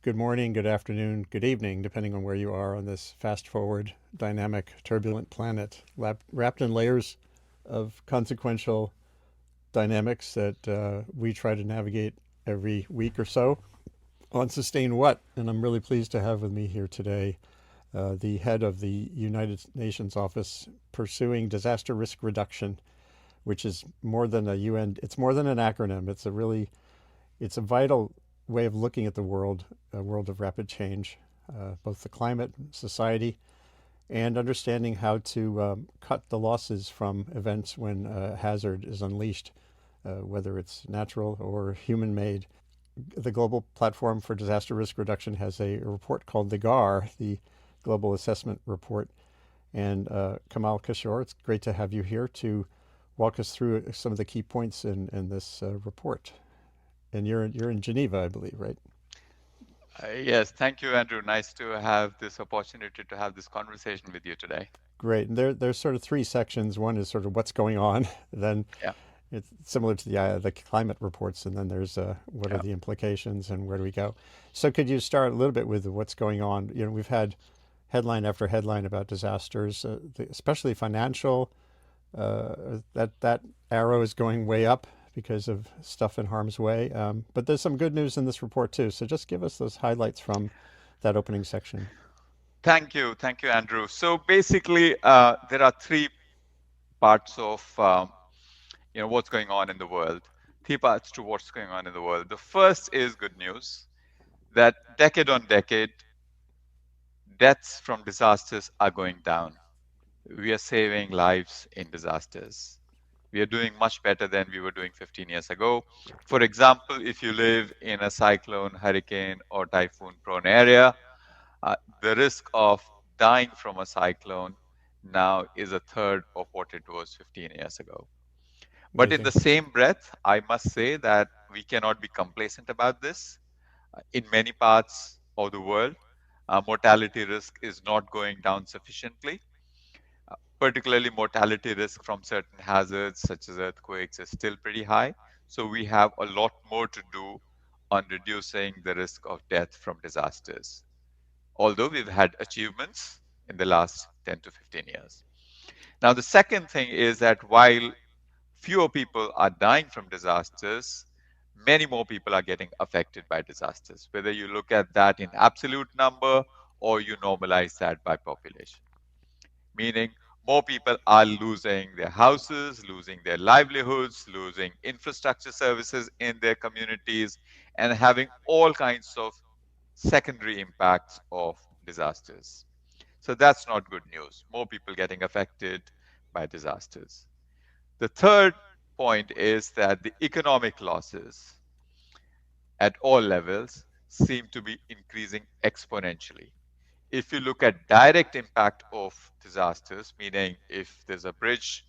good morning, good afternoon, good evening, depending on where you are on this fast forward, dynamic, turbulent planet, wrapped in layers of consequential dynamics that we try to navigate every week or so on Sustain What. And I'm really pleased to have with me here today the head of the United Nations Office pursuing disaster risk reduction, which is more than a UN, it's more than an acronym. It's a vital way of looking at the world, a world of rapid change, both the climate, society, and understanding how to cut the losses from events when hazard is unleashed, whether it's natural or human made. The Global Platform for Disaster Risk Reduction has a report called the GAR, the Global Assessment Report. And Kamal Kishore, it's great to have you here to walk us through some of the key points in this report. And you're in Geneva, I believe, right? Yes, thank you, Andrew. Nice to have this opportunity to have this conversation with you today. Great. And there's sort of three sections. One is sort of what's going on. Then Yeah, it's similar to the climate reports, and then there's what are yeah. the implications and where do we go. So could you start a little bit with what's going on? We've had headline after headline about disasters, especially financial. That arrow is going way up because of stuff in harm's way. But there's some good news in this report too. So just give us those highlights from that opening section. Thank you, Andrew. So basically, there are three parts of what's going on in the world. Three parts to what's going on in the world. The first is good news that decade on decade, deaths from disasters are going down. We are saving lives in disasters. We are doing much better than we were doing 15 years ago. For example, if you live in a cyclone, hurricane, or typhoon prone area, the risk of dying from a cyclone now is a third of what it was 15 years ago. But in Amazing. the same breath, I must say that we cannot be complacent about this. In many parts of the world, mortality risk is not going down sufficiently. Particularly, mortality risk from certain hazards, such as earthquakes, is still pretty high. So, we have a lot more to do on reducing the risk of death from disasters, although we've had achievements in the last 10 to 15 years. Now, the second thing is that while fewer people are dying from disasters, many more people are getting affected by disasters, whether you look at that in absolute number or you normalize that by population, meaning more people are losing their houses, losing their livelihoods, losing infrastructure services in their communities, and having all kinds of secondary impacts of disasters. So that's not good news. More people getting affected by disasters. The third point is that the economic losses at all levels seem to be increasing exponentially. If you look at direct impact of disasters, meaning if there's a bridge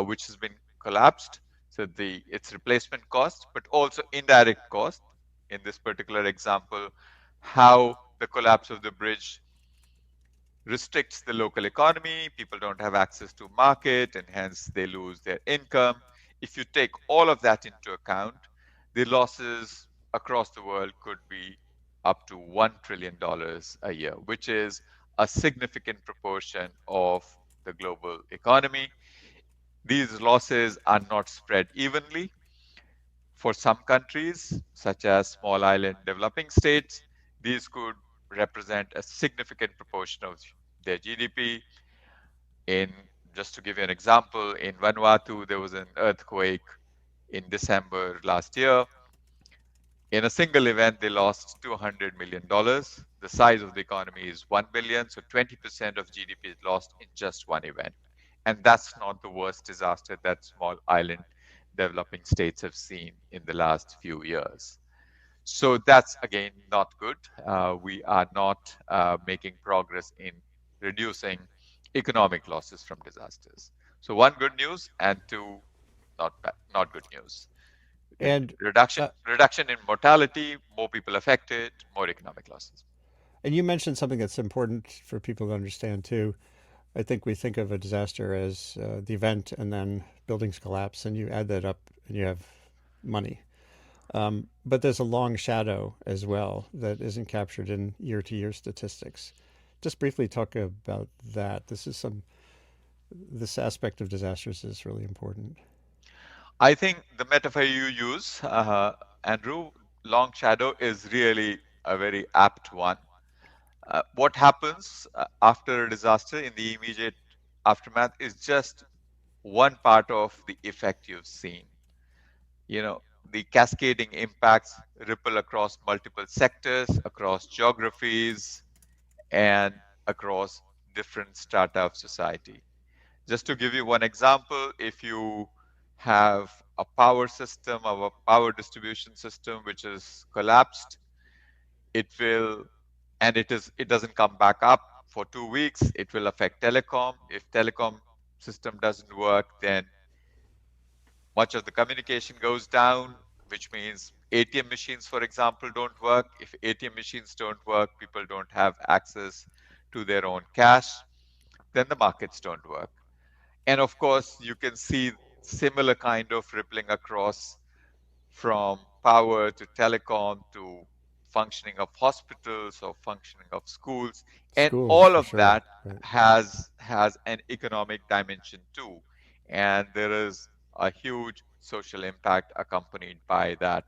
which has been collapsed, so its replacement cost, but also indirect cost. In this particular example, how the collapse of the bridge restricts the local economy, people don't have access to market, and hence they lose their income. If you take all of that into account, the losses across the world could be up to $1 trillion a year, which is a significant proportion of the global economy. These losses are not spread evenly. For some countries, such as small island developing states, these could represent a significant proportion of their GDP. In Just to give you an example, in Vanuatu, there was an earthquake in December last year. In a single event, they lost $200 million. The size of the economy is 1 billion, so 20% of GDP is lost in just one event. And that's not the worst disaster that small island developing states have seen in the last few years. So that's again not good. We are not making progress in reducing economic losses from disasters. So one good news and two not good news. And Reduction uh, reduction in mortality, more people affected, more economic losses. and you mentioned something that's important for people to understand too. I think we think of a disaster as the event and then buildings collapse, and you add that up and you have money. But there's a long shadow as well that isn't captured in year to year statistics. Just briefly talk about that. This aspect of disasters is really important. I think the metaphor you use, Andrew, long shadow, is really a very apt one. What happens after a disaster in the immediate aftermath is just one part of the effect you've seen. You know, the cascading impacts ripple across multiple sectors, across geographies, and across different strata of society. Just to give you one example, if you have a power system or a power distribution system which is collapsed, it will, and it doesn't come back up for 2 weeks, it will affect telecom. If telecom system doesn't work, then much of the communication goes down, which means ATM machines, for example, don't work. If ATM machines don't work, people don't have access to their own cash, then the markets don't work. And of course, you can see similar kind of rippling across from power to telecom to functioning of hospitals or functioning of schools, and Schools, all for of sure. that Right. has an economic dimension too, and there is a huge social impact accompanied by that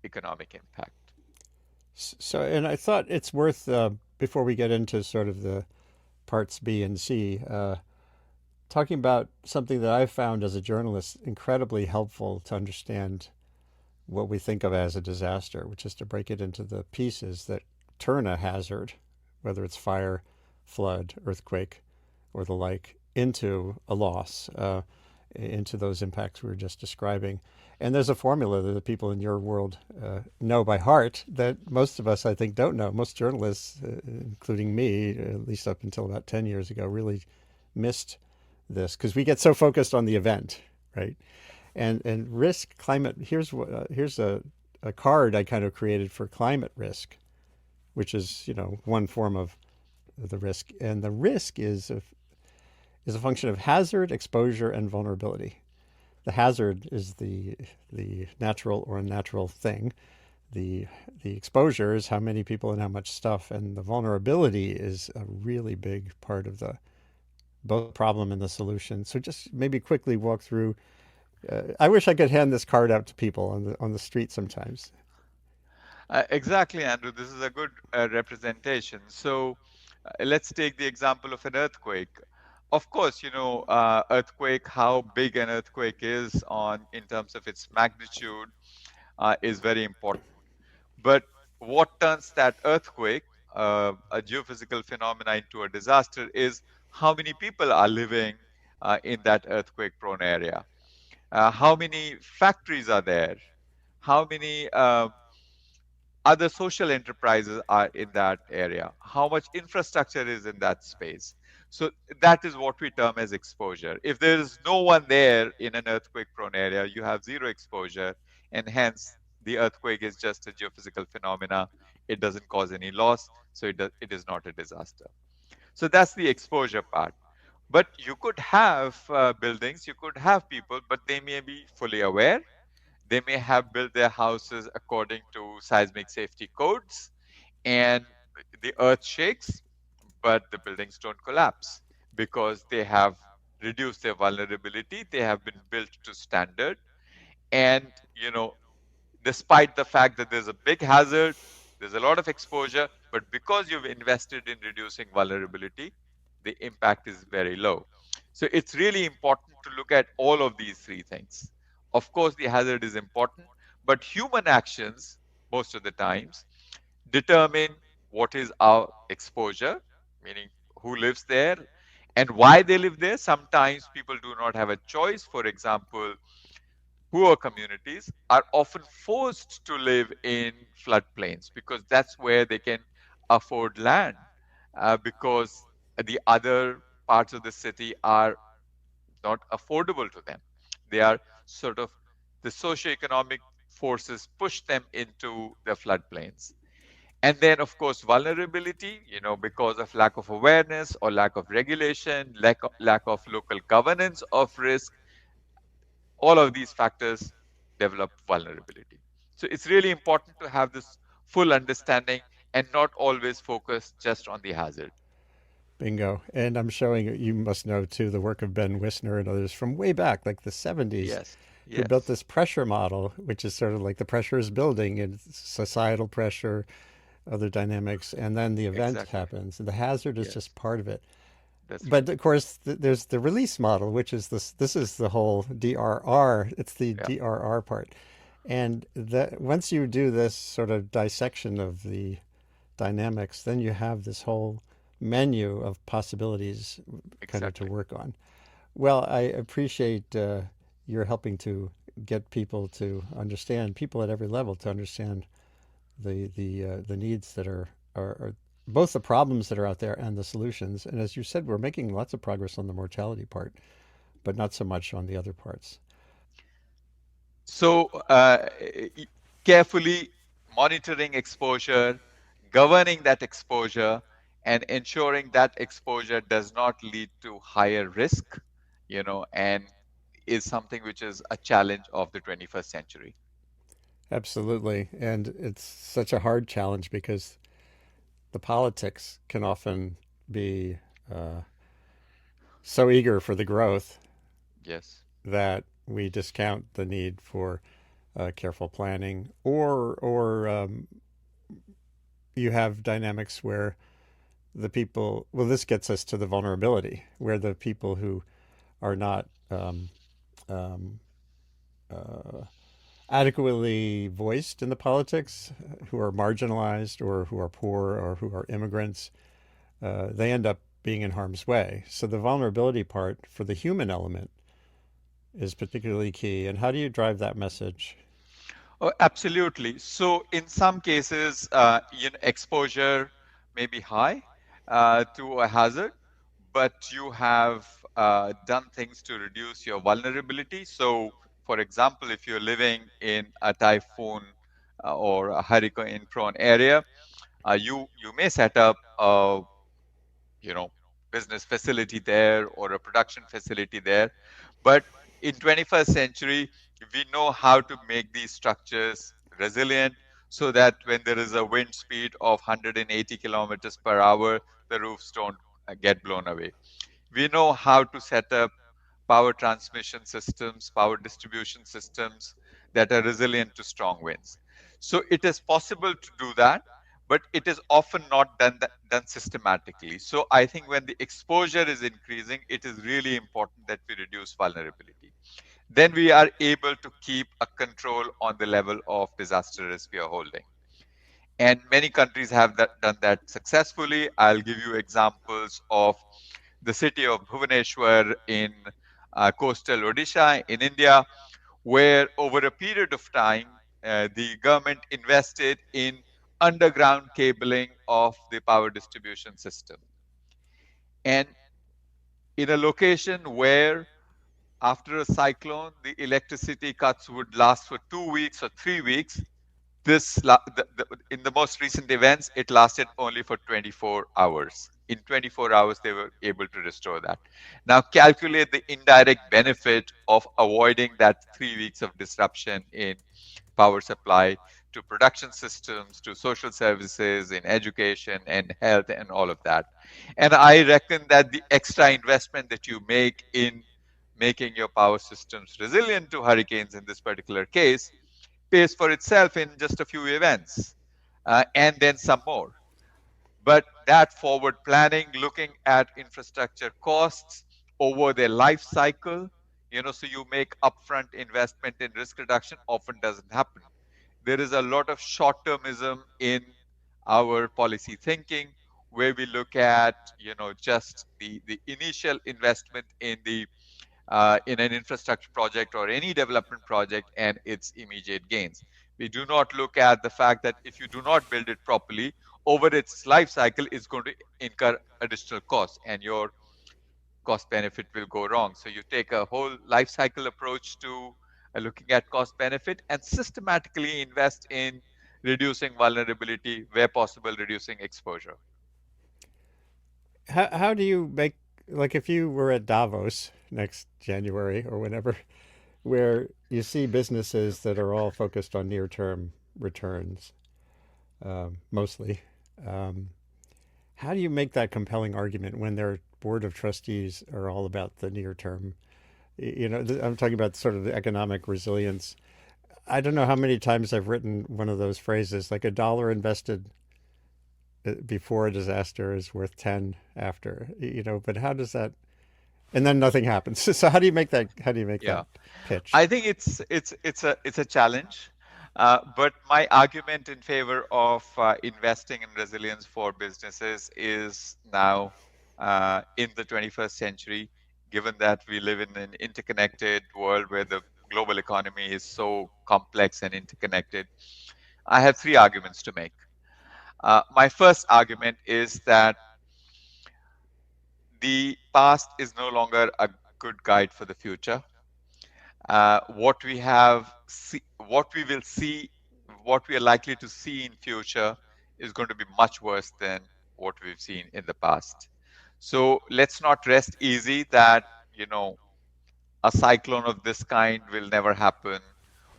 economic impact. So, and I thought it's worth, before we get into sort of the parts B and C, talking about something that I've found as a journalist incredibly helpful to understand what we think of as a disaster, which is to break it into the pieces that turn a hazard, whether it's fire, flood, earthquake, or the like, into a loss, into those impacts we were just describing. And there's a formula that the people in your world know by heart that most of us, I think, don't know. Most journalists, including me, at least up until about 10 years ago, really missed this because we get so focused on the event, right? And risk climate. Here's a card I kind of created for climate risk, which is one form of the risk, and the risk is a function of hazard, exposure, and vulnerability. The hazard is the natural or unnatural thing. The the exposure is how many people and how much stuff, and the vulnerability is a really big part of the both problem and the solution. So just maybe quickly walk through. I wish I could hand this card out to people on the street sometimes. Exactly, Andrew. This is a good representation. So let's take the example of an earthquake. Of course, earthquake, how big an earthquake is on in terms of its magnitude is very important. But what turns that earthquake, a geophysical phenomena, into a disaster is how many people are living in that earthquake-prone area. How many factories are there? How many other social enterprises are in that area? How much infrastructure is in that space? So that is what we term as exposure. If there is no one there in an earthquake prone area, you have zero exposure, and hence the earthquake is just a geophysical phenomena. It doesn't cause any loss, so it is not a disaster. So that's the exposure part. But you could have buildings, you could have people, but they may be fully aware. They may have built their houses according to seismic safety codes, and the earth shakes, but the buildings don't collapse because they have reduced their vulnerability. They have been built to standard. And, despite the fact that there's a big hazard, there's a lot of exposure, but because you've invested in reducing vulnerability, the impact is very low. So it's really important to look at all of these three things. Of course, the hazard is important, but human actions, most of the times, determine what is our exposure, meaning who lives there and why they live there. Sometimes people do not have a choice. For example, poor communities are often forced to live in floodplains because that's where they can afford land, because the other parts of the city are not affordable to them. They are sort of the socioeconomic forces push them into the floodplains. And then, of course, vulnerability, because of lack of awareness or lack of regulation, lack of local governance of risk, all of these factors develop vulnerability. So it's really important to have this full understanding and not always focus just on the hazard. Bingo. And I'm showing you must know too the work of Ben Wisner and others from way back, like the 70s, Yes, who built yes, this pressure model, which is sort of like the pressure is building and societal pressure, other dynamics, and then the event exactly. happens. The hazard is Yes, just part of it. that's right. But of course, there's the release model, which is this. This is the whole DRR. It's the Yeah, DRR part, and that once you do this sort of dissection of the dynamics, then you have this whole menu of possibilities kind of to exactly. work on. Well, I appreciate your helping to get people to understand, people at every level to understand the needs that are both the problems that are out there and the solutions. And as you said, we're making lots of progress on the mortality part, but not so much on the other parts. So, carefully monitoring exposure, governing that exposure, and ensuring that exposure does not lead to higher risk, and is something which is a challenge of the 21st century. Absolutely. And it's such a hard challenge because the politics can often be uh, so eager for the growth Yes. that we discount the need for careful planning, or you have dynamics where the people. Well, this gets us to the vulnerability, where the people who are not um, uh, adequately voiced in the politics, who are marginalized or who are poor or who are immigrants, they end up being in harm's way. So the vulnerability part for the human element is particularly key. And how do you drive that message? Oh, absolutely. So in some cases, exposure may be high to a hazard, but you have done things to reduce your vulnerability. So, for example, if you're living in a typhoon or a hurricane-prone area, you may set up a you know business facility there or a production facility there, but in 21st century we know how to make these structures resilient so that when there is a wind speed of 180 kilometers per hour, the roofs don't get blown away. We know how to set up power transmission systems, power distribution systems that are resilient to strong winds. So it is possible to do that, but it is often not done systematically. So I think when the exposure is increasing, it is really important that we reduce vulnerability. Then we are able to keep a control on the level of disaster risk we are holding. And many countries have done that successfully. I'll give you examples of the city of Bhubaneswar in coastal Odisha in India, where over a period of time, the government invested in underground cabling of the power distribution system. And in a location where after a cyclone, the electricity cuts would last for 2 weeks or 3 weeks, in the most recent events it lasted only for 24 hours. In 24 hours they were able to restore that. Now calculate the indirect benefit of avoiding that 3 weeks of disruption in power supply to production systems, to social services, in education and health and all of that. And I reckon that the extra investment that you make in making your power systems resilient to hurricanes in this particular case pays for itself in just a few events, and then some more. But that forward planning, looking at infrastructure costs over their life cycle, so you make upfront investment in risk reduction, often doesn't happen. There is a lot of short termism in our policy thinking where we look at just the initial investment in an infrastructure project or any development project and its immediate gains. We do not look at the fact that if you do not build it properly, over its life cycle, it's going to incur additional costs and your cost benefit will go wrong. So you take a whole life cycle approach to looking at cost benefit and systematically invest in reducing vulnerability, where possible, reducing exposure. How do you make, like, if you were at Davos next January or whenever, where you see businesses that are all focused on near-term returns, mostly. Um, how do you make that compelling argument when their board of trustees are all about the near term? You know, I'm talking about sort of the economic resilience. I don't know how many times I've written one of those phrases, like a dollar invested before a disaster is worth 10 after, you know, but how does that, and then nothing happens. So how do you make that, how do you make that Yeah. pitch? I think it's a challenge, but my argument in favor of investing in resilience for businesses is now in the 21st century, given that we live in an interconnected world where the global economy is so complex and interconnected. I have three arguments to make. My first argument is that the past is no longer a good guide for the future. What we will see, what we are likely to see in future is going to be much worse than what we've seen in the past. So let's not rest easy that, you know, a cyclone of this kind will never happen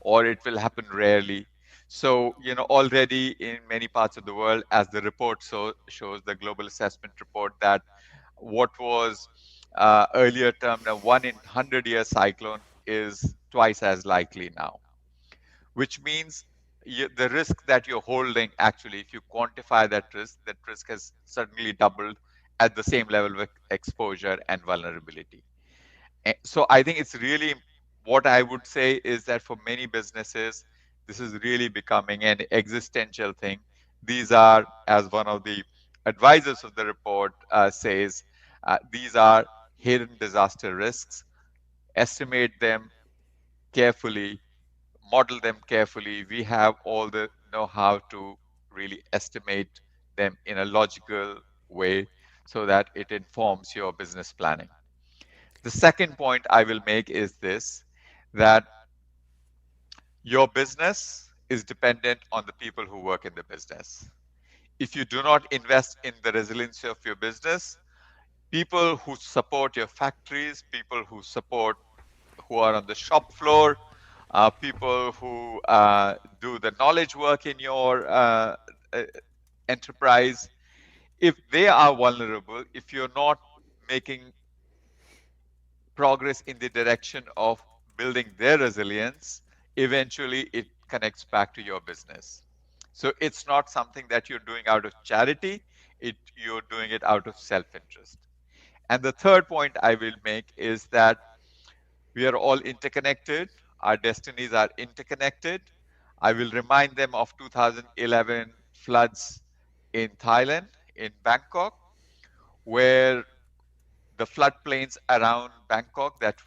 or it will happen rarely. So, you know, already in many parts of the world, as the report shows, the global assessment report, that what was earlier termed a 1 in 100 year cyclone is twice as likely now, which means the risk that you're holding, actually, if you quantify that risk has suddenly doubled at the same level of exposure and vulnerability. So I think it's really, what I would say is that for many businesses, this is really becoming an existential thing. These are, as one of the advisors of the report says, these are hidden disaster risks. Estimate them carefully, model them carefully. We have all the know-how to really estimate them in a logical way so that it informs your business planning. The second point I will make is this, that your business is dependent on the people who work in the business. If you do not invest in the resiliency of your business, people who support your factories, people who are on the shop floor, people who do the knowledge work in your uh, enterprise, if they are vulnerable, if you're not making progress in the direction of building their resilience, eventually it connects back to your business. So it's not something that you're doing out of charity, you're doing it out of self-interest. And the third point I will make is that we are all interconnected, our destinies are interconnected. I will remind them of 2011 floods in Thailand, in Bangkok, where the floodplains around Bangkok that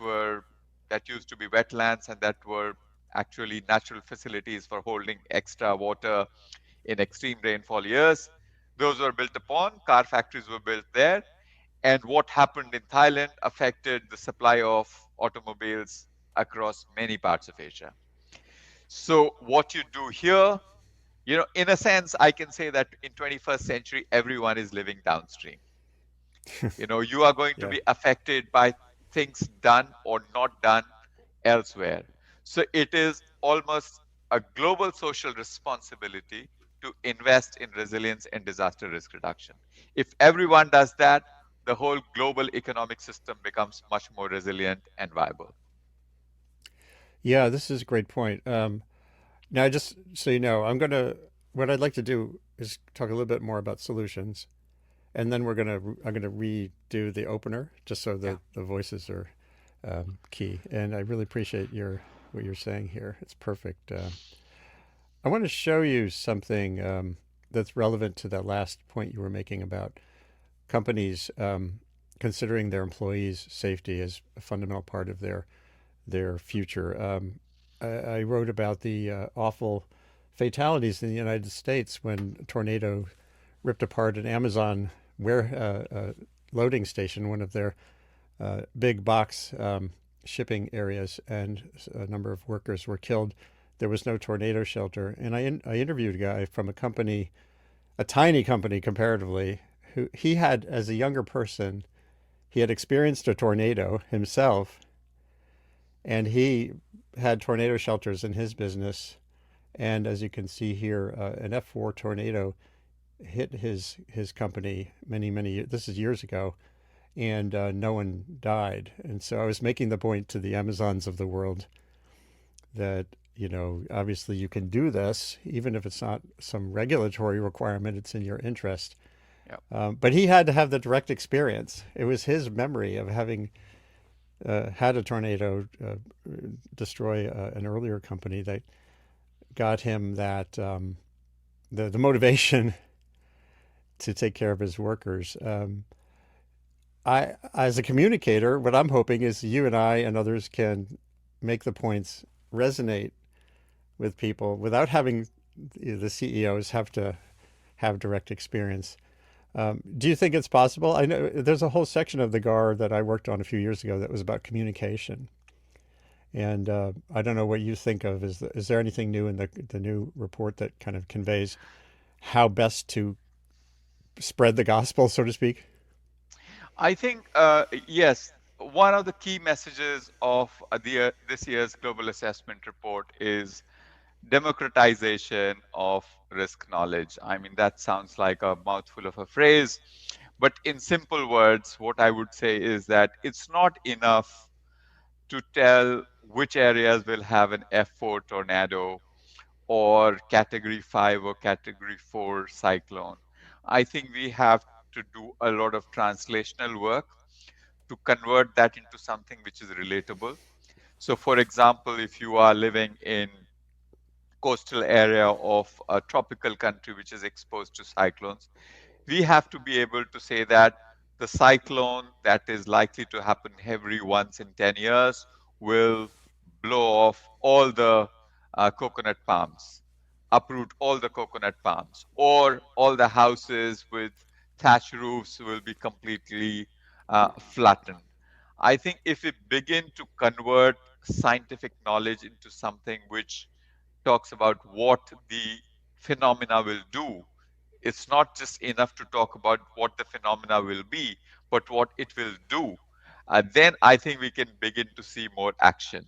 used to be wetlands and that were actually natural facilities for holding extra water in extreme rainfall years. Those were built upon, car factories were built there. And what happened in Thailand affected the supply of automobiles across many parts of Asia. So what you do here, you know, in a sense, I can say that in 21st century, everyone is living downstream. You know, you are going to Yeah. be affected by things done or not done elsewhere. So it is almost a global social responsibility to invest in resilience and disaster risk reduction. If everyone does that, the whole global economic system becomes much more resilient and viable. Yeah, this is a great point. Now, just so you know, what I'd like to do is talk a little bit more about solutions, and then I'm gonna redo the opener just so Yeah. the voices are key. And I really appreciate what you're saying here. It's perfect. I want to show you something that's relevant to that last point you were making about companies considering their employees' safety as a fundamental part of their future. I wrote about the awful fatalities in the United States when a tornado ripped apart an Amazon loading station, one of their big box shipping areas, and a number of workers were killed. There was no tornado shelter, and I interviewed a guy from a company, a tiny company comparatively, who he had as a younger person, he had experienced a tornado himself, and he had tornado shelters in his business. And as you can see here, an F4 tornado hit his company many years. This is years ago, and no one died. And so I was making the point to the Amazons of the world that, obviously you can do this even if it's not some regulatory requirement. It's in your interest. Yeah. But he had to have the direct experience. It was his memory of having had a tornado destroy an earlier company that got him that the motivation to take care of his workers. As a communicator, what I'm hoping is you and I and others can make the points resonate with people without having the CEOs have to have direct experience. Do you think it's possible? I know there's a whole section of the GAR that I worked on a few years ago that was about communication, and I don't know what you think of. Is there anything new in the new report that kind of conveys how best to spread the gospel, so to speak? I think, yes, one of the key messages of this year's global assessment report is democratization of risk knowledge. I mean, that sounds like a mouthful of a phrase, but in simple words, what I would say is that it's not enough to tell which areas will have an F4 tornado or category 5 or category 4 cyclone. I think we have to do a lot of translational work to convert that into something which is relatable. So, for example, if you are living in coastal area of a tropical country which is exposed to cyclones, we have to be able to say that the cyclone that is likely to happen every once in 10 years will blow off all the coconut palms, uproot all the coconut palms, or all the houses with thatch roofs will be completely flattened. I think if we begin to convert scientific knowledge into something which talks about what the phenomena will do, it's not just enough to talk about what the phenomena will be, but what it will do. And then I think we can begin to see more action.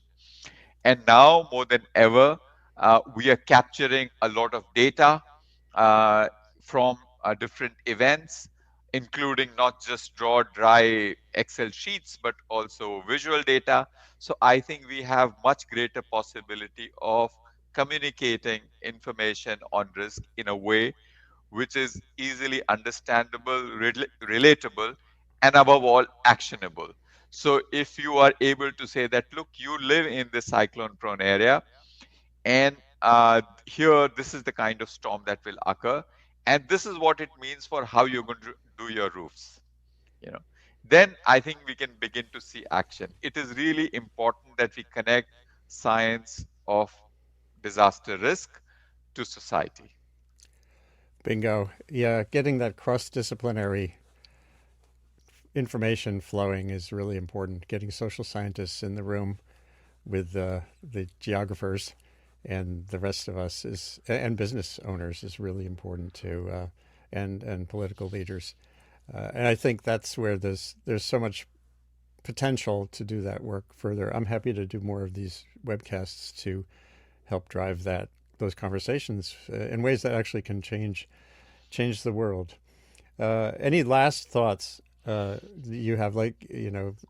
And now more than ever, we are capturing a lot of data uh, from different events, including not just raw, dry Excel sheets, but also visual data. So I think we have much greater possibility of communicating information on risk in a way which is easily understandable, relatable, and above all, actionable. So if you are able to say that, look, you live in this cyclone prone area, and here, this is the kind of storm that will occur, and this is what it means for how you're going to do your roofs, you know, then I think we can begin to see action. It is really important that we connect science of disaster risk to society. Bingo. Yeah, getting that cross disciplinary information flowing is really important. Getting social scientists in the room with the geographers and the rest of us is, and business owners is really important too, and political leaders. And I think that's where there's so much potential to do that work further. I'm happy to do more of these webcasts to help drive those conversations in ways that actually can change the world. Any last thoughts you have? Like,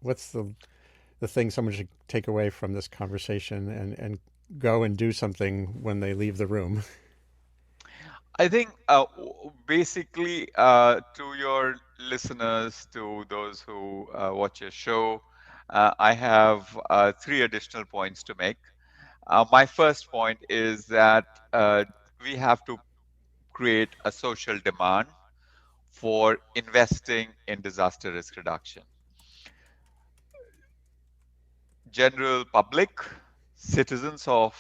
what's the thing someone should take away from this conversation and go and do something when they leave the room? I think basically to your listeners, to those who watch your show, I have three additional points to make. My first point is that we have to create a social demand for investing in disaster risk reduction. General public, citizens of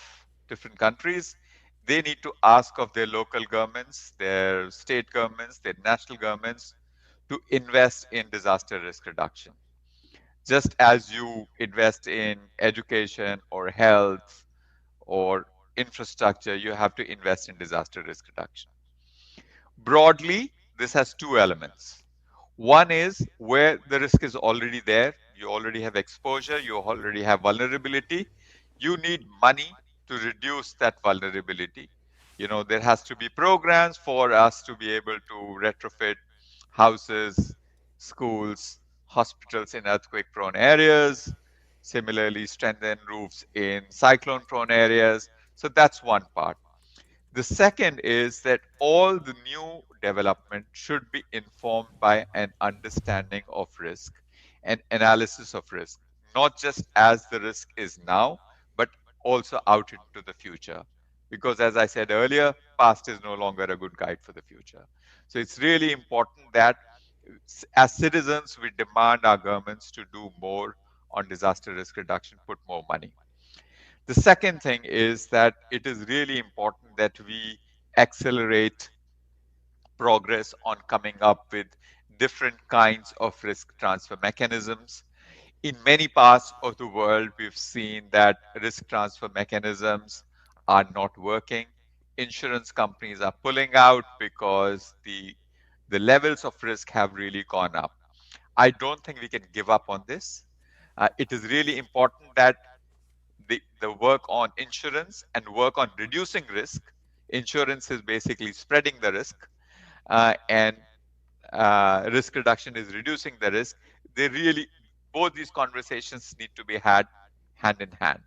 different countries, they need to ask of their local governments, their state governments, their national governments to invest in disaster risk reduction. Just as you invest in education or health or infrastructure, you have to invest in disaster risk reduction. Broadly, this has two elements. One is where the risk is already there, you already have exposure, you already have vulnerability. You need money to reduce that vulnerability. There has to be programs for us to be able to retrofit houses, schools, hospitals in earthquake prone areas, similarly strengthen roofs in cyclone prone areas. So that's one part. The second is that all the new development should be informed by an understanding of risk and analysis of risk, not just as the risk is now, but also out into the future. Because as I said earlier, past is no longer a good guide for the future. So it's really important that as citizens, we demand our governments to do more on disaster risk reduction, put more money. The second thing is that it is really important that we accelerate progress on coming up with different kinds of risk transfer mechanisms. In many parts of the world, we've seen that risk transfer mechanisms are not working. Insurance companies are pulling out because the levels of risk have really gone up. I don't think we can give up on this. It is really important that the work on insurance and work on reducing risk. Insurance is basically spreading the risk, and risk reduction is reducing the risk. They really, both these conversations need to be had hand in hand.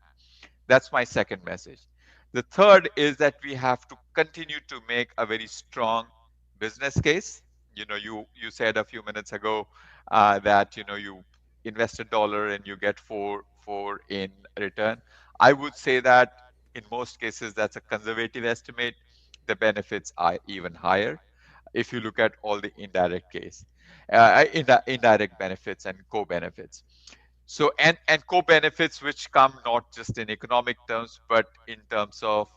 That's my second message. The third is that we have to continue to make a very strong business case. You said a few minutes ago that you invest $1 and you get four in return. I would say that in most cases that's a conservative estimate. The benefits are even higher if you look at all the indirect indirect benefits and co-benefits. So and co-benefits which come not just in economic terms, but in terms of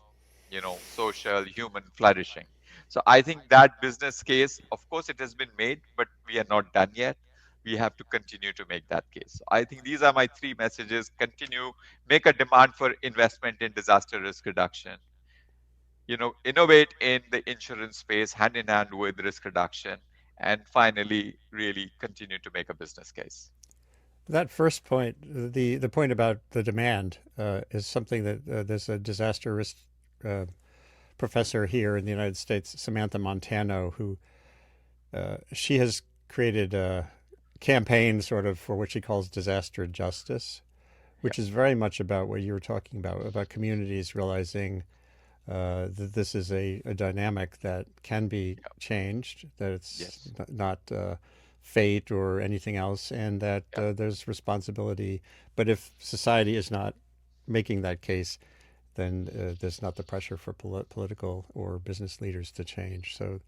social, human flourishing. So I think that business case, of course, it has been made, but we are not done yet. We have to continue to make that case. So I think these are my three messages. Continue, make a demand for investment in disaster risk reduction. Innovate in the insurance space hand in hand with risk reduction, and finally, really continue to make a business case. That first point, the point about the demand, is something that there's a disaster risk uh, professor here in the United States, Samantha Montano, who she has created a campaign sort of for what she calls disaster justice, Yeah, which is very much about what you were talking about communities realizing that this is a dynamic that can be yeah, changed, that it's yes, not fate or anything else, and that yeah, there's responsibility. But if society is not making that case, then there's not the pressure for political or business leaders to change. So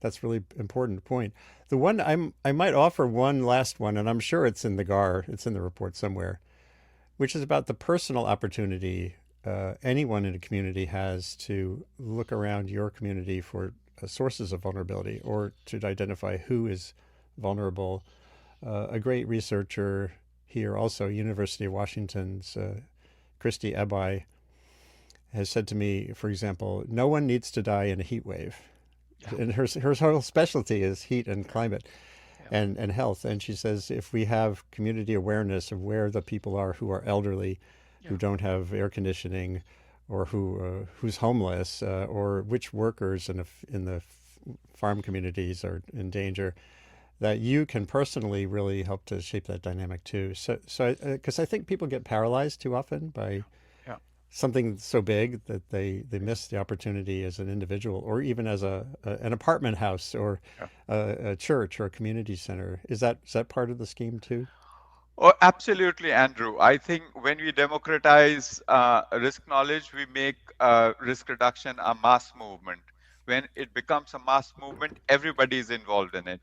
that's really important point. The one I might offer one last one, and I'm sure it's in the GAR, it's in the report somewhere, which is about the personal opportunity anyone in a community has to look around your community for sources of vulnerability or to identify who is vulnerable. A great researcher here, also University of Washington's Christy Ebi, has said to me, for example, no one needs to die in a heat wave. yeah, And her whole specialty is heat and yeah, climate yeah, and health. And she says if we have community awareness of where the people are who are elderly, yeah, who don't have air conditioning, or who's homeless, or which workers in the farm communities are in danger, that you can personally really help to shape that dynamic too. So because I think people get paralyzed too often by yeah, something so big that they miss the opportunity as an individual or even as an apartment house or yeah. a church or a community center. Is that part of the scheme too? Oh, absolutely, Andrew. I think when we democratize risk knowledge, we make risk reduction a mass movement. When it becomes a mass movement, everybody is involved in it.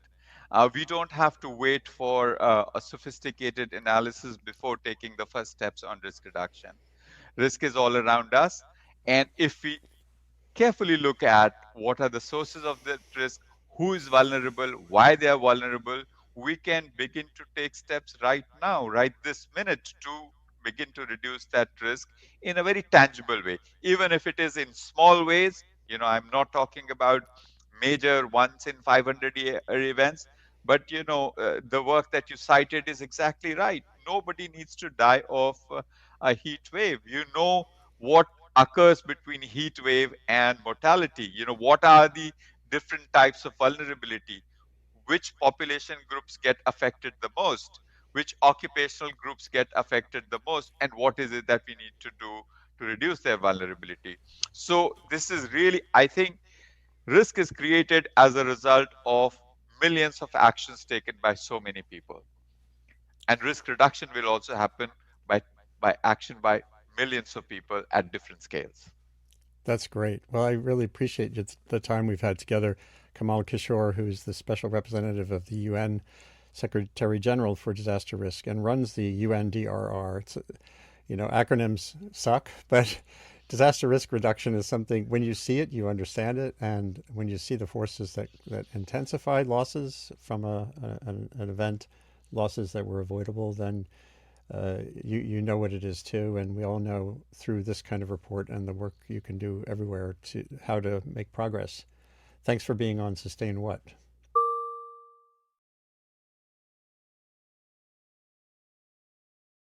We don't have to wait for a sophisticated analysis before taking the first steps on risk reduction. Risk is all around us. And if we carefully look at what are the sources of that risk, who is vulnerable, why they are vulnerable, we can begin to take steps right now, right this minute, to begin to reduce that risk in a very tangible way, even if it is in small ways. I'm not talking about major once in 500 year events, but the work that you cited is exactly right. nobody needs to die of a heat wave. You know what occurs between heat wave and mortality. You know, what are the different types of vulnerability, which population groups get affected the most, which occupational groups get affected the most, and what is it that we need to do to reduce their vulnerability. So this is really, I think, risk is created as a result of millions of actions taken by so many people. And risk reduction will also happen by, by action by millions of people at different scales. That's great. Well, I really appreciate the time we've had together. Kamal Kishore, who's the special representative of the UN Secretary General for Disaster Risk and runs the UNDRR. It's, acronyms suck, but disaster risk reduction is something, when you see it, you understand it. And when you see the forces that intensify losses from an event, losses that were avoidable, then you know what it is too, and we all know through this kind of report and the work you can do everywhere to how to make progress. Thanks for being on Sustain What.